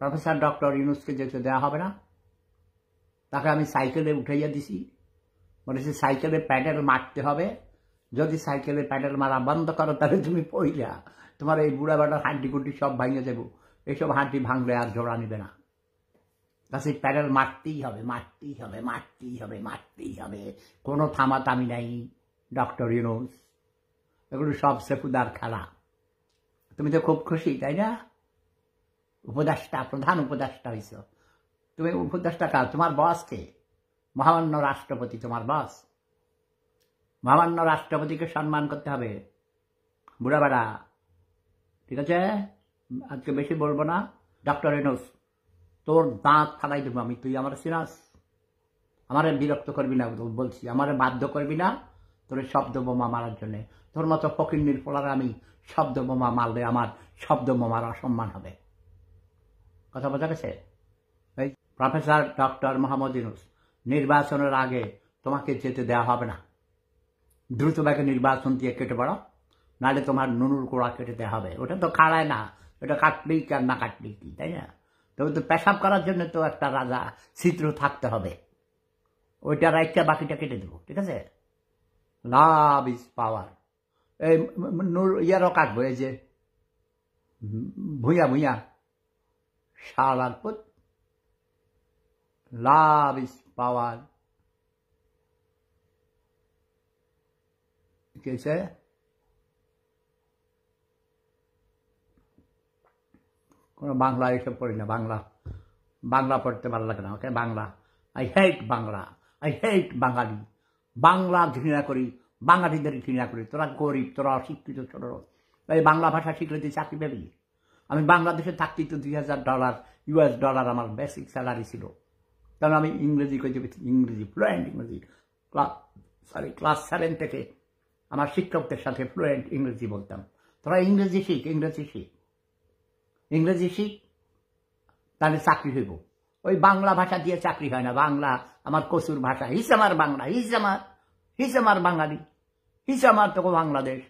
Professor doctor ইউনূসকে যেতে দেওয়া হবে না। তাকে আমি সাইকেলে উঠাইয়া দিছি, বলেছি সাইকেলে প্যাডেল মারতে হবে, যদি সাইকেলে প্যাডেল মারা বন্ধ করো তাহলে তুমি পইলা তোমার এই বুড়া বাটার হাড্ডি গুড্ডি সব ভাঙিয়ে দেবো, এইসব হাড্ডি ভাঙলে আর জোড়া নিবে না। কাছে প্যাডেল মারতেই হবে, মারতেই হবে, মারতেই হবে, মারতেই হবে, কোনো থামাতামি নাই। ডক্টর ইউনূস, এগুলো সব সেকুদার খেলা। তুমি তো খুব খুশি, তাই না? উপদেষ্টা, প্রধান উপদেষ্টা হইছ তুমি। উপদেষ্টা কাল তোমার বসকে, মহামান্য রাষ্ট্রপতি তোমার বস। মহামান্য রাষ্ট্রপতিকে সম্মান করতে হবে বুড়া বেড়া, ঠিক আছে? আজকে বেশি বলবো না। ডক্টর ইউনূস, তোর দাঁত ফালাই দেবো আমি, তুই আমার সিনাস। আমারে বিরক্ত করবি না বলছি, আমারে বাধ্য করবি না তোর শব্দ বোমা মারার জন্য। তোর মতো ফকিন্নির ফোলার আমি শব্দ বোমা মারলে আমার শব্দ বোমার অসম্মান হবে। কথা বোঝা গেছে? এই প্রফেসর ডক্টর মোহাম্মদ ইউনূস, নির্বাচনের আগে তোমাকে যেতে দেওয়া হবে না। দ্রুত ব্যাগে নির্বাচন দিয়ে কেটে পড়ো, নাহলে তোমার নুনুর কোড়া কেটে দেওয়া হবে। ওটা তো খাড়ায় না, ওটা কাটলেই কি আর না কাটলেই কি, তাই না? তবে তো পেশাব করার জন্য তো একটা রাজা চিত্র থাকতে হবে, ওইটা রাইটটা বাকিটা কেটে দেবো, ঠিক আছে? Love is power. এই ইয়ারও কাটবো, এই যে ভুঁইয়া ভুঁইয়া শালার পুত। Love is power. কি হয়েছে? কোনো বাংলা এসব পড়ি না, বাংলা বাংলা পড়তে ভালো লাগে না। Okay, Bangla, I hate Bangla, I hate Bangali. Bangla ঘৃণা করি, বাঙালিদের ঘৃণা করি। তোরা গরিব, তোরা অশিক্ষিত, ছোট। এই বাংলা ভাষা শিখলে তুই চাকরি পাবি? আমি বাংলাদেশে থাকতেই তো $2000 US ডলার আমার বেসিক স্যালারি ছিল, কারণ আমি ইংরেজি কইতে পেরেছি, ইংরেজি ফ্লুয়েন্ট ইংরেজি। ক্লাস 7 থেকে আমার শিক্ষকদের সাথে ফ্লুয়েন্ট ইংরেজি বলতাম। তোরা ইংরেজি শিখ, ইংরেজি শিখ, ইংরেজি শিখ, তাহলে চাকরি হইব। ওই বাংলা ভাষা দিয়ে চাকরি হয় না। বাংলা আমার কসুর ভাষা। হিস আমার বাংলা, হিস আমার বাঙালি, হিস আমার তো বাংলাদেশ।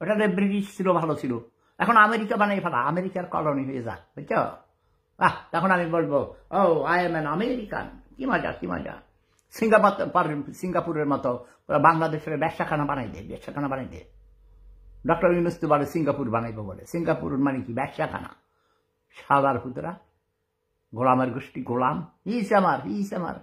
ওটাতে ব্রিটিশ ছিল, ভালো ছিল। এখন আমেরিকা বানাই ফেলা, আমেরিকার কলোনি হয়ে যাক, বুঝছ? তখন আমি বলবো, ও আই এম অ্যান আমেরিকান। কি মজা, কি মজা। সিঙ্গাপুরের মতো ওরা বাংলাদেশের ব্যবসাখানা বানাই দে, ব্যবসাখানা বানাই দে। ডক্টর ইউনূস তো বলে সিঙ্গাপুর বানাইবো বলে। সিঙ্গাপুর মানে কি? ব্যবসাখানা। সাদার পুতরা, গোলামের গোষ্ঠী, গোলাম। হিস আমার, হিস আমার।